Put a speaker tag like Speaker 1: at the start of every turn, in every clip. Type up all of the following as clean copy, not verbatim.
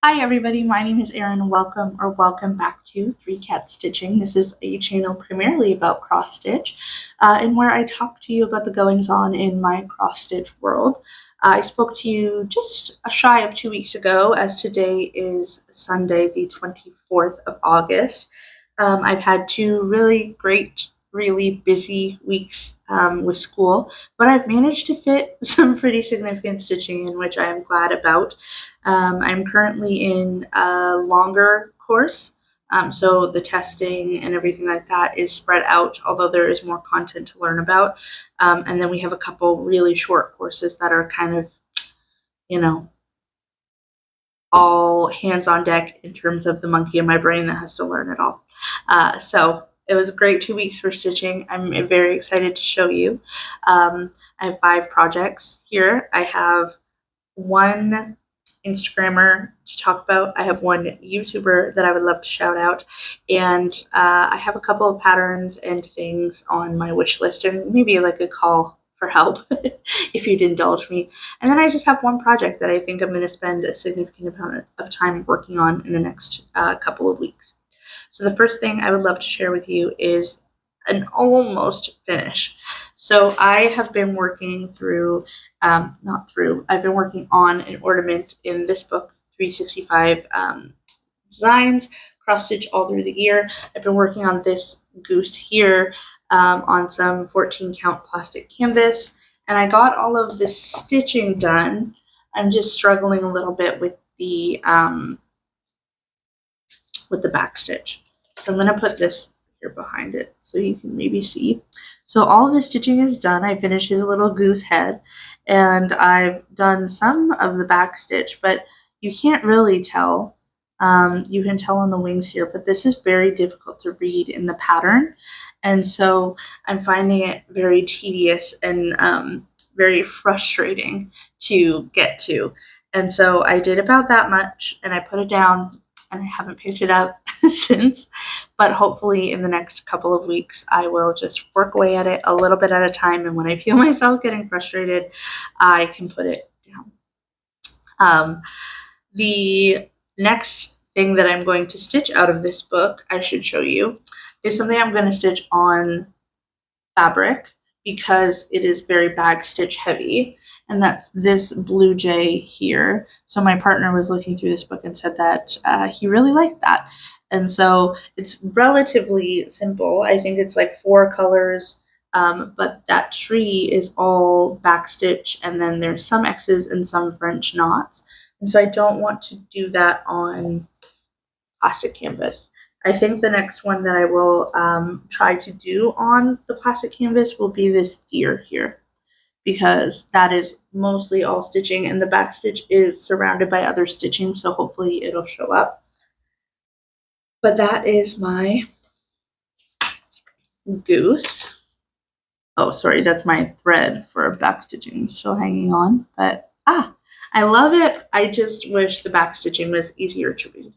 Speaker 1: Hi everybody, my name is Erin. Welcome back to Three Cat Stitching. This is a channel primarily about cross stitch, and where I talk to you about the goings on in my cross stitch world. I spoke to you just shy of 2 weeks ago, as today is Sunday, the 24th of August. I've had two really great, really busy weeks with school, but I've managed to fit some pretty significant stitching in, which I am glad about. I'm currently in a longer course, so the testing and everything like that is spread out, although there is more content to learn about. And then we have a couple really short courses that are kind of, you know, all hands on deck in terms of the monkey in my brain that has to learn it all. So it was a great 2 weeks for stitching. I'm very excited to show you. I have 5 projects here. I have one Instagrammer to talk about. I have one YouTuber that I would love to shout out. And I have a couple of patterns and things on my wish list, and maybe like a call for help if you'd indulge me. And then I just have one project that I think I'm going to spend a significant amount of time working on in the next couple of weeks. So the first thing I would love to share with you is an almost finish. So I have been working through, I've been working on an ornament in this book, 365 Designs, cross stitch all through the year. I've been working on this goose here on some 14 count plastic canvas, and I got all of the stitching done. I'm just struggling a little bit with the back stitch. So I'm going to put this here behind it so you can maybe see. So all of the stitching is done. I finished his little goose head, and I've done some of the back stitch, but you can't really tell. You can tell on the wings here, but this is very difficult to read in the pattern. And so I'm finding it very tedious and very frustrating to get to. And so I did about that much, and I put it down, and I haven't picked it up since. But hopefully in the next couple of weeks, I will just work away at it a little bit at a time. And when I feel myself getting frustrated, I can put it down. The next thing that I'm going to stitch out of this book, I should show you, is something I'm going to stitch on fabric because it is very bag stitch heavy, and that's this blue jay here. So my partner was looking through this book and said that he really liked that, and so it's relatively simple. I think it's like 4 colors, but that tree is all back stitch, and then there's some X's and some French knots, and so I don't want to do that on plastic canvas. I think the next one that I will try to do on the plastic canvas will be this deer here, because that is mostly all stitching, and the back stitch is surrounded by other stitching, so hopefully it'll show up. But that is my goose. Oh, sorry, that's my thread for back stitching still hanging on, but I love it. I just wish the back stitching was easier to read.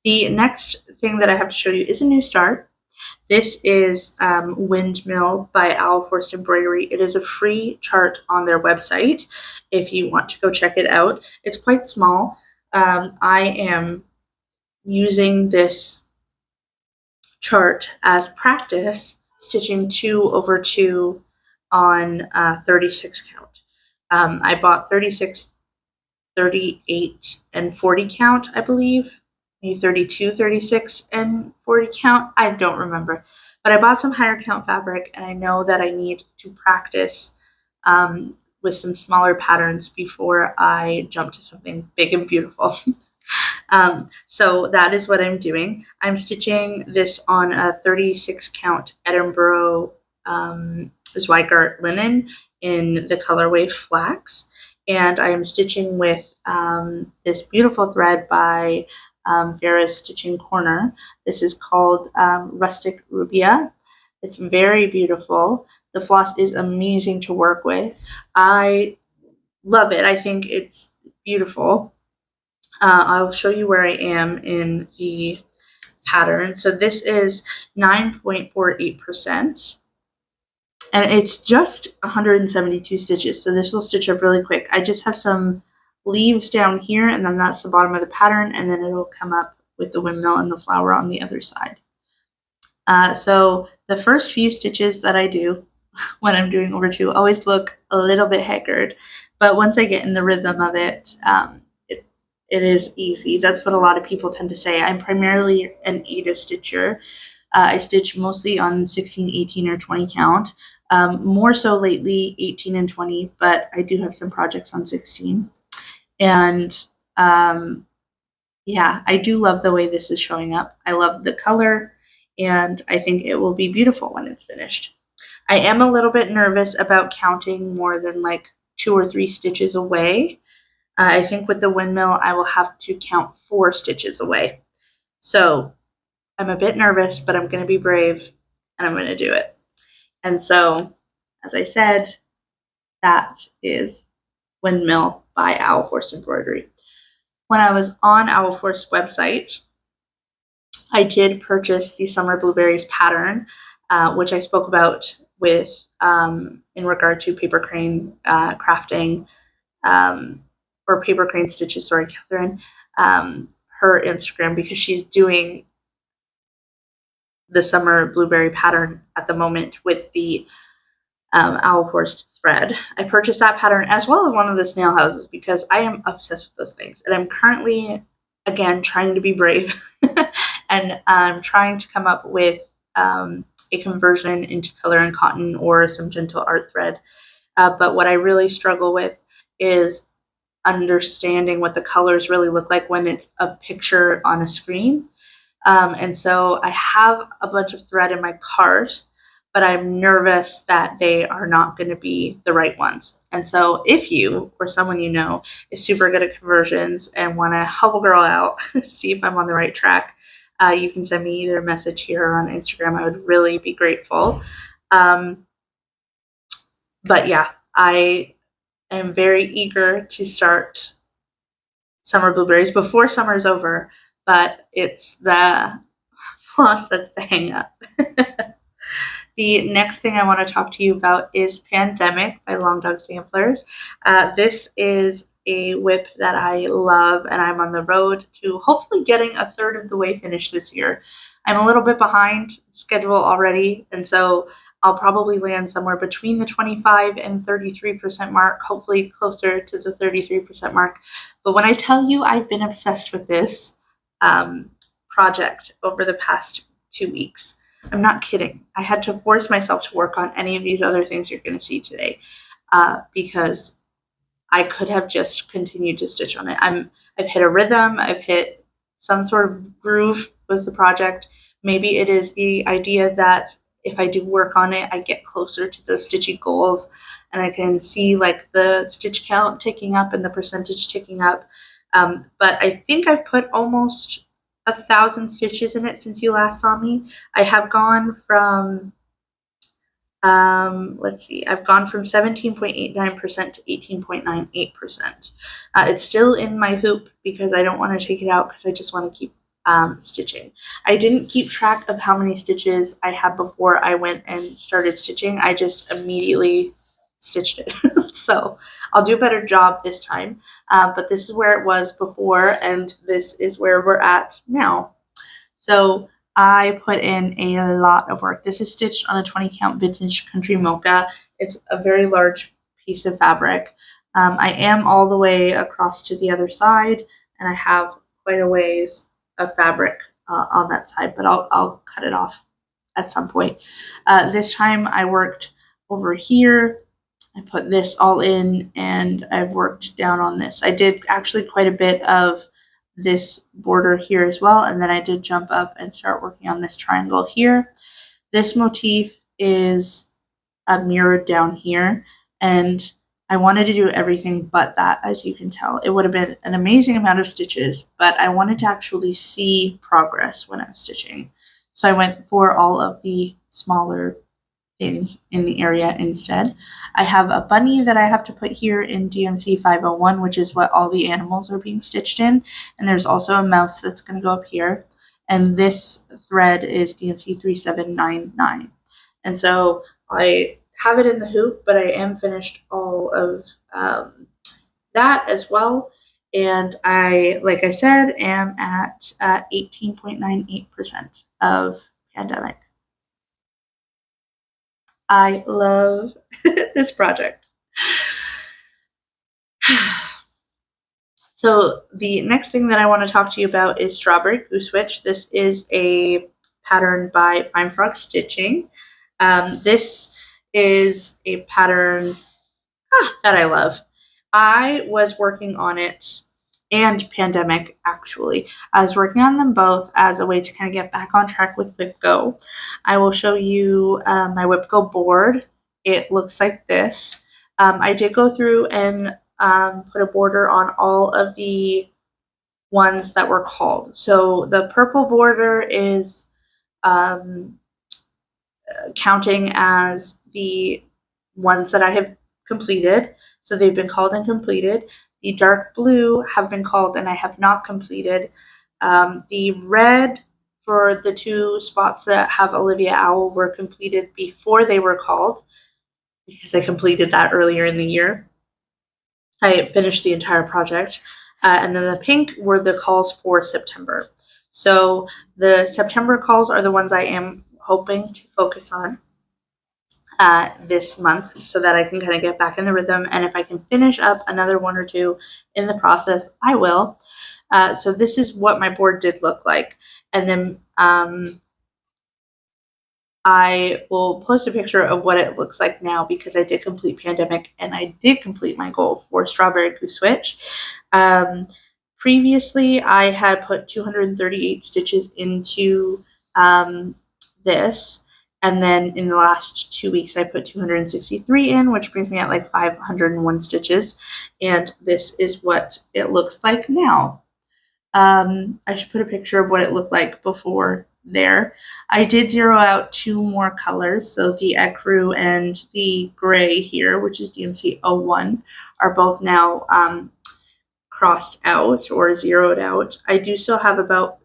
Speaker 1: The next thing that I have to show you is a new start. This is Windmill by OwlForest Embroidery. It is a free chart on their website if you want to go check it out. It's quite small. I am using this chart as practice, stitching 2 over 2 on 36 count. I bought 36, 38, and 40 count, I believe. Maybe 32, 36, and 40 count. I don't remember. But I bought some higher count fabric, and I know that I need to practice with some smaller patterns before I jump to something big and beautiful. So that is what I'm doing. I'm stitching this on a 36 count Edinburgh Zweigart linen in the colorway Flax. And I am stitching with this beautiful thread by Vera's Stitching Corner. This is called Rustic Rubia. It's very beautiful. The floss is amazing to work with. I love it. I think it's beautiful. I'll show you where I am in the pattern. So this is 9.48%. And it's just 172 stitches. So this will stitch up really quick. I just have some leaves down here, and then that's the bottom of the pattern, and then it'll come up with the windmill and the flower on the other side. So the first few stitches that I do when I'm doing over 2 always look a little bit haggard, but once I get in the rhythm of it, it is easy. That's what a lot of people tend to say. I'm primarily an Ada stitcher. I stitch mostly on 16, 18, or 20 count. More so lately 18 and 20, but I do have some projects on 16. And yeah, I do love the way this is showing up. I love the color, and I think it will be beautiful when it's finished. I am a little bit nervous about counting more than like 2 or 3 stitches away. I think with the windmill, I will have to count 4 stitches away. So I'm a bit nervous, but I'm going to be brave and I'm going to do it. And so, as I said, that is Windmill by OwlForest Embroidery. When I was on OwlForest website, I did purchase the Summer Blueberries pattern, which I spoke about with in regard to paper crane crafting, or paper crane stitches, sorry, Catherine, her Instagram, because she's doing the Summer Blueberry pattern at the moment with the OwlForest thread. I purchased that pattern as well as one of the snail houses because I am obsessed with those things. And I'm currently, again, trying to be brave and I'm trying to come up with a conversion into color and cotton or some gentle art thread. But what I really struggle with is understanding what the colors really look like when it's a picture on a screen. And so I have a bunch of thread in my cart, but I'm nervous that they are not going to be the right ones. And so if you or someone you know is super good at conversions and want to help a girl out, see if I'm on the right track, you can send me either a message here or on Instagram. I would really be grateful. But yeah, I am very eager to start Summer Blueberries before summer's over, but it's the floss that's the hang up. The next thing I want to talk to you about is Pandemic by Long Dog Samplers. This is a whip that I love, and I'm on the road to hopefully getting a third of the way finished this year. I'm a little bit behind schedule already, and so I'll probably land somewhere between the 25 and 33% mark, hopefully closer to the 33% mark. But when I tell you I've been obsessed with this project over the past 2 weeks, I'm not kidding. I had to force myself to work on any of these other things you're going to see today because I could have just continued to stitch on it. I've hit a rhythm. I've hit some sort of groove with the project. Maybe it is the idea that if I do work on it, I get closer to those stitchy goals and I can see like the stitch count ticking up and the percentage ticking up. But I think I've put almost 1,000 stitches in it since you last saw me. I have gone from, let's see, I've gone from 17.89% to 18.98%. It's still in my hoop because I don't want to take it out because I just want to keep stitching. I didn't keep track of how many stitches I had before I went and started stitching. I just immediately stitched it. So I'll do a better job this time. But this is where it was before, and this is where we're at now. So I put in a lot of work. This is stitched on a 20 count vintage country mocha. It's a very large piece of fabric. I am all the way across to the other side, and I have quite a ways of fabric on that side, but I'll cut it off at some point. This time I worked over here. I put this all in and I've worked down on this. I did actually quite a bit of this border here as well, and then I did jump up and start working on this triangle here. This motif is mirrored down here, and I wanted to do everything but that, as you can tell. It would have been an amazing amount of stitches, but I wanted to actually see progress when I was stitching. So I went for all of the smaller things in the area instead. I have a bunny that I have to put here in DMC 501, which is what all the animals are being stitched in. And there's also a mouse that's going to go up here. And this thread is DMC 3799. And so I have it in the hoop, but I am finished all of that as well. And I, like I said, am at 18.98% of pandemic. I love this project. So the next thing that I want to talk to you about is Strawberry Goose Witch. This is a pattern by Fine Frog Stitching. This is a pattern that I love. I was working on it and pandemic, actually. I was working on them both as a way to kind of get back on track with WhipGo. I will show you my WhipGo board. It looks like this. I did go through and put a border on all of the ones that were called. So the purple border is counting as the ones that I have completed. So they've been called and completed. The dark blue have been called and I have not completed. The red for the 2 spots that have Olivia Owl were completed before they were called because I completed that earlier in the year. I finished the entire project. And then the pink were the calls for September. So the September calls are the ones I am hoping to focus on this month so that I can kind of get back in the rhythm. And if I can finish up another 1 or 2 in the process, I will. So this is what my board did look like. And then I will post a picture of what it looks like now because I did complete pandemic and I did complete my goal for Strawberry Goose Witch. Previously, I had put 238 stitches into this. And then in the last 2 weeks, I put 263 in, which brings me at like 501 stitches. And this is what it looks like now. I should put a picture of what it looked like before there. I did zero out 2 more colors. So the ecru and the gray here, which is DMC 01, are both now crossed out or zeroed out. I do still have about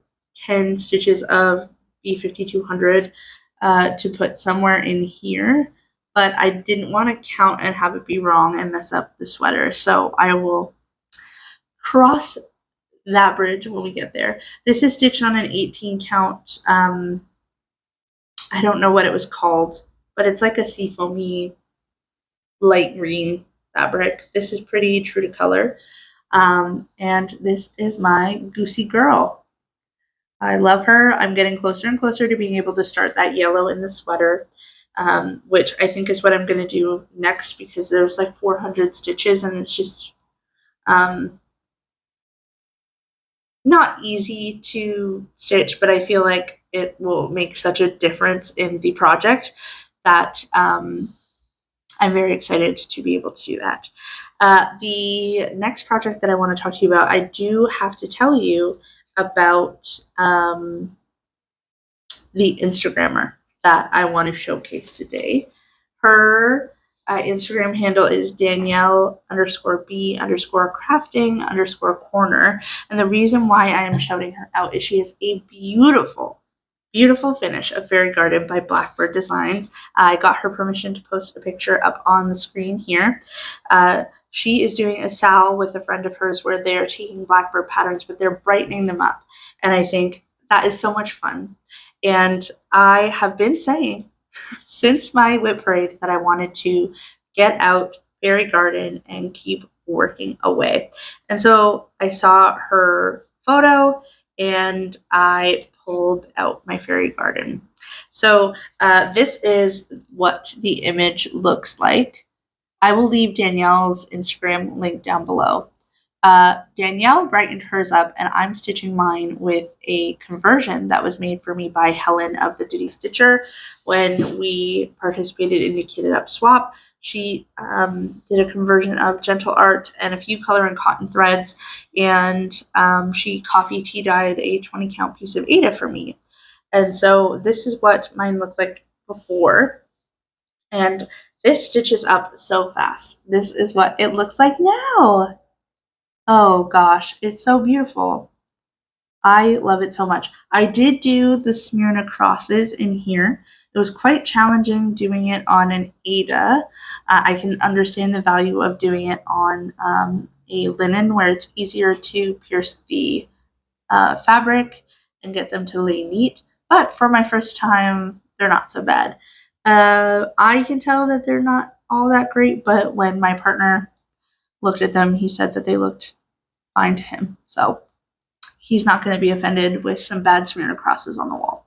Speaker 1: 10 stitches of B5200 to put somewhere in here, but I didn't want to count and have it be wrong and mess up the sweater. So I will cross that bridge when we get there. This is stitched on an 18 count. I don't know what it was called, but it's like a seafoamy light green fabric. This is pretty true to color. And this is my Goosey girl. I love her. I'm getting closer and closer to being able to start that yellow in the sweater, which I think is what I'm going to do next because there's like 400 stitches and it's just not easy to stitch, but I feel like it will make such a difference in the project that I'm very excited to be able to do that. The next project that I want to talk to you about, I do have to tell you about the Instagrammer that I want to showcase today. Her Instagram handle is Danielle_B_crafting_corner. And the reason why I am shouting her out is she has a beautiful, beautiful finish of Fairy Garden by Blackbird Designs. I got her permission to post a picture up on the screen here. She is doing a sal with a friend of hers where they're taking Blackbird patterns, but they're brightening them up. And I think that is so much fun. And I have been saying since my whip parade that I wanted to get out Fairy Garden and keep working away. And so I saw her photo and I pulled out my Fairy Garden. So this is what the image looks like. I will leave Danielle's Instagram link down below. Danielle brightened hers up and I'm stitching mine with a conversion that was made for me by Helen of the Diddy Stitcher when we participated in the Kitted Up swap. She did a conversion of Gentle Art and a few color and cotton threads, and she coffee tea dyed a 20 count piece of Aida for me. And so this is what mine looked like before. And this stitches up so fast. This is what it looks like now. Oh gosh, it's so beautiful. I love it so much. I did do the Smyrna crosses in here. It was quite challenging doing it on an Aida. I can understand the value of doing it on a linen where it's easier to pierce the fabric and get them to lay neat. But for my first time, they're not so bad. I can tell that they're not all that great, but when my partner looked at them, he said that they looked fine to him. So he's not going to be offended with some bad smear crosses on the wall.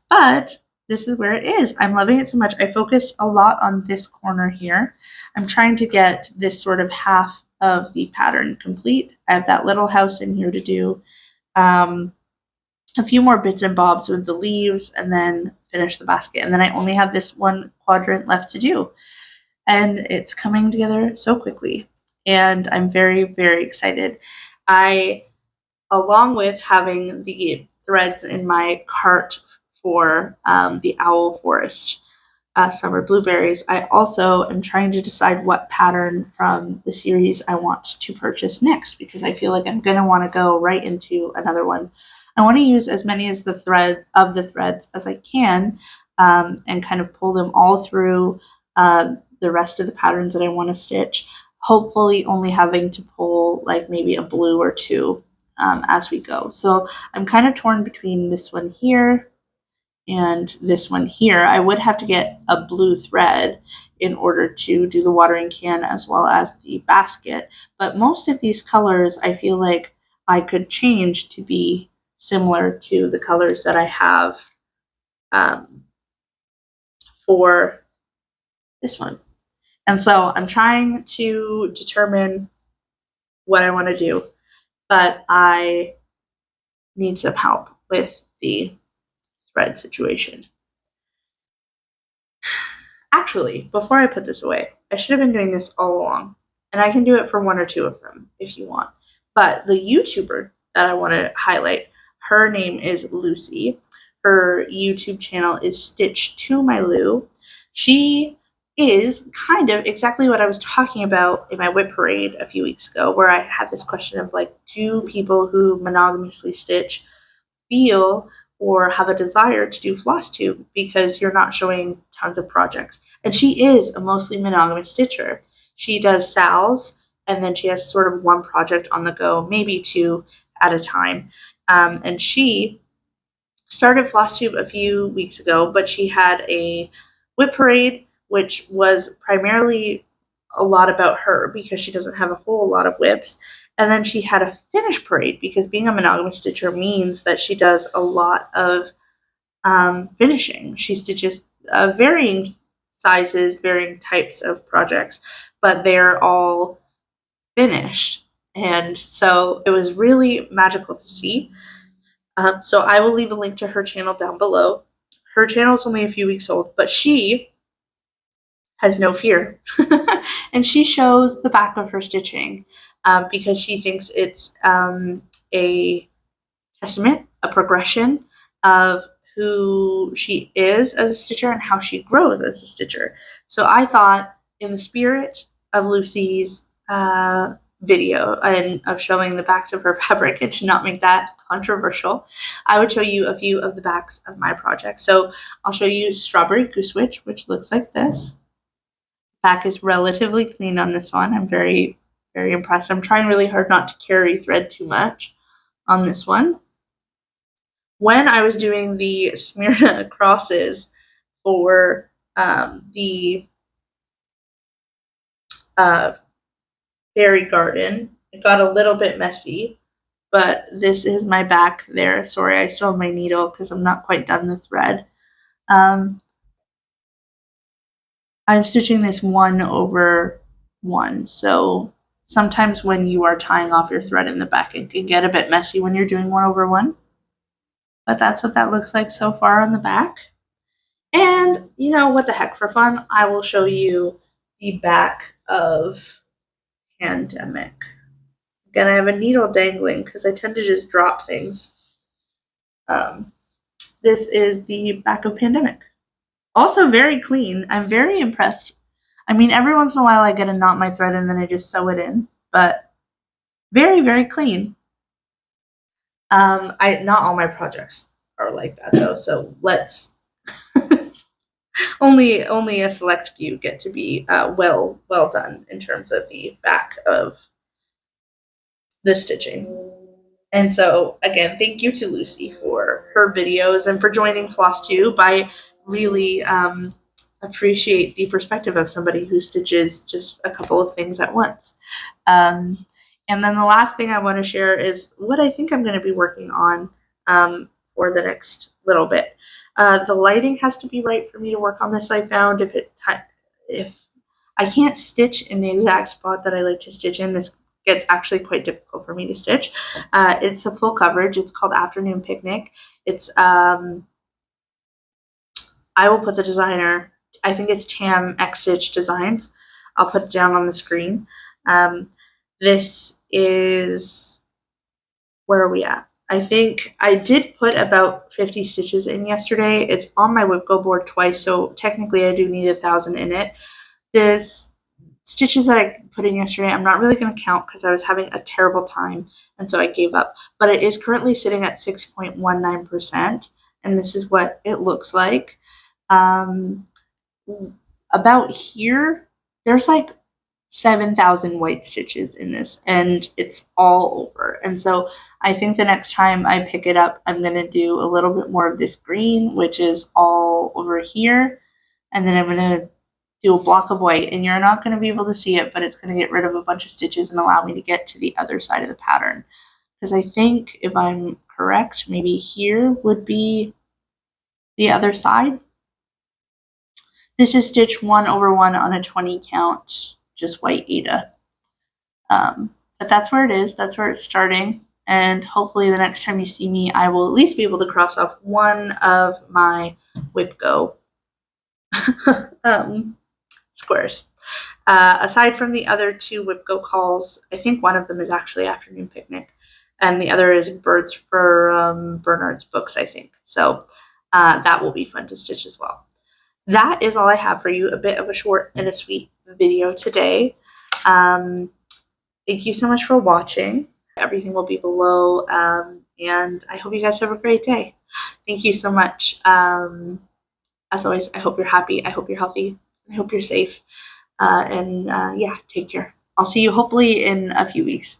Speaker 1: But this is where it is. I'm loving it so much. I focused a lot on this corner here. I'm trying to get this sort of half of the pattern complete. I have that little house in here to do. A few more bits and bobs with the leaves and then finish the basket. And then I only have this one quadrant left to do. And it's coming together so quickly. And I'm very, very excited. Along with having the threads in my cart for the OwlForest summer blueberries, I also am trying to decide what pattern from the series I want to purchase next, because I feel like I'm going to want to go right into another one. I want to use as many as the threads as I can, and kind of pull them all through the rest of the patterns that I want to stitch, hopefully only having to pull like maybe a blue or two as we go. So I'm kind of torn between this one here and this one here. I would have to get a blue thread in order to do the watering can as well as the basket, but most of these colors I feel like I could change to be similar to the colors that I have for this one. And so I'm trying to determine what I want to do, but I need some help with the thread situation. Actually, before I put this away, I should have been doing this all along, and I can do it for one or two of them if you want. But the YouTuber that I want to highlight, her name is Lucy. Her YouTube channel is Stitch to My Lou. She is kind of exactly what I was talking about in my whip parade a few weeks ago, where I had this question of like, do people who monogamously stitch feel or have a desire to do Flosstube because you're not showing tons of projects? And she is a mostly monogamous stitcher. She does sals, and then she has sort of one project on the go, maybe two at a time. And she started Flosstube a few weeks ago, but she had a whip parade, which was primarily a lot about her because she doesn't have a whole lot of whips. And then she had a finish parade because being a monogamous stitcher means that she does a lot of finishing. She stitches varying sizes, varying types of projects, but they're all finished. And so it was really magical to see. So I will leave a link to her channel down below. Her channel is only a few weeks old, but she has no fear. And she shows the back of her stitching because she thinks it's a testament, a progression of who she is as a stitcher and how she grows as a stitcher. So I thought, in the spirit of Lucy's video and of showing the backs of her fabric, and to not make that controversial, I would show you a few of the backs of my projects. So I'll show you Strawberry Goose Witch, which looks like this. Back is relatively clean on this one. I'm very, very impressed. I'm trying really hard not to carry thread too much on this one. When I was doing the smear crosses for the fairy garden, it got a little bit messy, but this is my back there. Sorry, I still have my needle because I'm not quite done the thread. I'm stitching this 1 over 1, so sometimes when you are tying off your thread in the back, it can get a bit messy when you're doing 1 over 1. But that's what that looks like so far on the back. And you know what the heck, for fun, I will show you the back of Pandemic. Again, I have a needle dangling because I tend to just drop things. This is the back of Pandemic. Also very clean. I'm very impressed. I mean, every once in a while I get a knot in my thread and then I just sew it in, but very, very clean. Not all my projects are like that though, so let's only a select few get to be well done in terms of the back of the stitching. And so, again, thank you to Lucy for her videos and for joining Flosstube. I really appreciate the perspective of somebody who stitches just a couple of things at once. Um, and then the last thing I want to share is what I think I'm going to be working on for the next little bit. The lighting has to be right for me to work on this. I found if I can't stitch in the exact spot that I like to stitch in, this gets actually quite difficult for me to stitch. It's a full coverage. It's called Afternoon Picnic. It's I will put the designer. I think it's TAMXStitch Designs. I'll put it down on the screen. This is, where are we at? I think I did put about 50 stitches in yesterday. It's on my whip go board twice, so technically I do need 1,000 in it. This stitches that I put in yesterday, I'm not really going to count because I was having a terrible time, and so I gave up. But it is currently sitting at 6.19%, and this is what it looks like. About here, there's like 7,000 white stitches in this, and it's all over. And so I think the next time I pick it up, I'm going to do a little bit more of this green, which is all over here, and then I'm going to do a block of white, and you're not going to be able to see it, but it's going to get rid of a bunch of stitches and allow me to get to the other side of the pattern. Because I think, if I'm correct, maybe here would be the other side. This is stitch 1 over 1 on a 20 count, just white Ada. But that's where it is. That's where it's starting. And hopefully the next time you see me, I will at least be able to cross off one of my whip go squares. Aside from the other 2 whip go calls, I think one of them is actually Afternoon Picnic, and the other is Birds for Bernard's Books, I think. So that will be fun to stitch as well. That is all I have for you. A bit of a short and a sweet video today. Thank you so much for watching. Everything will be below, and I hope you guys have a great day. Thank you so much. As always, I hope you're happy. I hope you're healthy. I hope you're safe. Yeah, take care. I'll see you hopefully in a few weeks.